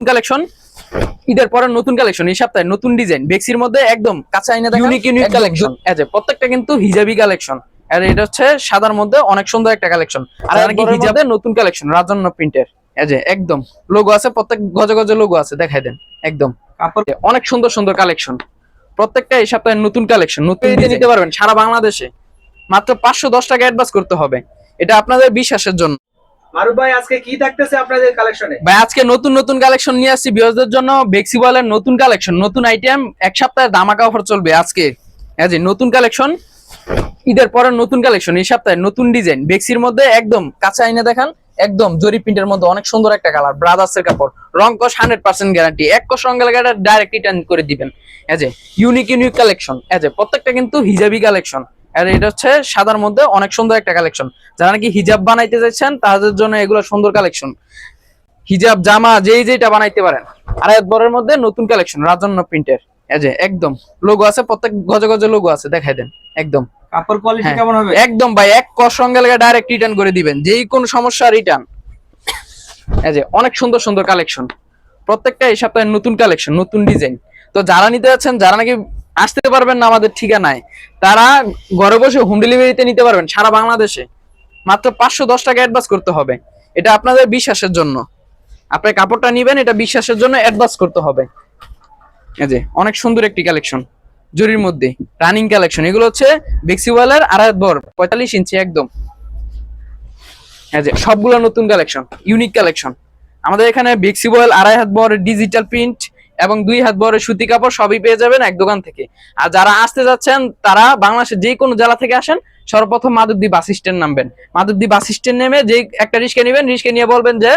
Collection ঈদের পরে নতুন কালেকশন এই সপ্তাহে নতুন ডিজাইন বেক্সির মধ্যে একদম কাঁচা আইনা ইউনিক কালেকশন প্রত্যেকটা কিন্তু হিজাবি কালেকশন। আর এটা হচ্ছে সাদার মধ্যে অনেক সুন্দর একটা কালেকশন। আর নাকি হিজাবের নতুন কালেকশন রাজন্য প্রিন্টের একদম লোগো আছে, প্রত্যেক গজে গজে লোগো আছে, দেখাই দেন একদম অনেক সুন্দর সুন্দর কালেকশন। প্রত্যেকটা এই সপ্তাহে নতুন কালেকশন, নতুন নিতে পারবেন সারা বাংলাদেশে। মাত্র 510 টাকা অ্যাডভান্স করতে হবে, এটা আপনাদের বিশ্বাসের জন্য। মারুফ ভাই আজকে কি থাকতেছে আপনাদের কালেকশনে? ভাই আজকে নতুন নতুন কালেকশন নিয়ে আসছি ভিউয়ারদের জন্য। বেক্সিবলের নতুন কালেকশন, নতুন আইটেম, এক সপ্তাহের ধামাকা অফার চলবে আজকে। নতুন কালেকশন ঈদের পরে নতুন কালেকশন এই সপ্তাহে নতুন ডিজাইন বেক্সির মধ্যে একদম কাঁচা আইনা দেখান, একদম জরি প্রিন্টের মধ্যে অনেক সুন্দর একটা কালার, ব্রাদার্সের কাপড়, রং কস 100% গ্যারান্টি, এক কস রং গেলে ডাইরেক্ট রিটার্ন করে দিবেন। ইউনিক কালেকশন, প্রত্যেকটা কিন্তু হিজাবি কালেকশন। আর এটা হচ্ছে সাদার মধ্যে অনেক সুন্দর একটা কালেকশন। যারা নাকি হিজাব বানাইতে চাইছেন তাদের জন্য এগুলো সুন্দর কালেকশন। হিজাব জামা যেটা বানাইতে পারেন। আর বরের মধ্যে নতুন কালেকশন রাজন্য প্রিন্টের, একদম লোগো আছে, প্রত্যেক গজে গজে লোগো আছে, দেখাই দেন একদম। কাপড় কোয়ালিটি কেমন হবে? একদম ভাই এক কস সঙ্গে লেগে ডাইরেক্ট রিটার্ন করে দিবেন, যেই কোন সমস্যা রিটার্ন। অনেক সুন্দর সুন্দর কালেকশন, প্রত্যেকটা এই সপ্তাহে নতুন কালেকশন, নতুন ডিজাইন। তো যারা নিতে যাচ্ছেন, যারা নাকি আসতে পারবেন না আমাদের ঠিকানায়, তারা ঘরে বসে হোম ডেলিভারিতে নিতে পারবেন সারা বাংলাদেশে। মাত্র 510 টাকা অ্যাডভান্স করতে হবে, এটা আপনাদের বিশ্বাসের জন্য। আপনার কাপড়টা নিবেন, এটা বিশ্বাসের জন্য অ্যাডভান্স করতে হবে। অনেক সুন্দর একটি কালেকশন জরির মধ্যে রানিং কালেকশন। এগুলো হচ্ছে বেক্সিওয়ালের আড়াই বর 45 ইঞ্চি একদম। সবগুলো নতুন কালেকশন, ইউনিক কালেকশন। আমাদের এখানে বেক্সিওয়াল আড়াই হাত বর ডিজিটাল প্রিন্ট এবং 2 হাত বরের সুতি কাপড় সবই পেয়ে যাবেন এক দোকান থেকে। আর যারা আসতে যাচ্ছেন তারা বাংলাদেশের যে কোনো জেলা থেকে আসেন, সর্বপ্রথম মাধবদী বাস স্ট্যান্ড নামবেন। মাধবদী বাস স্ট্যান্ড নেমে যে একটা রিক্সা নেবেন, রিক্সা নিয়ে বলবেন যে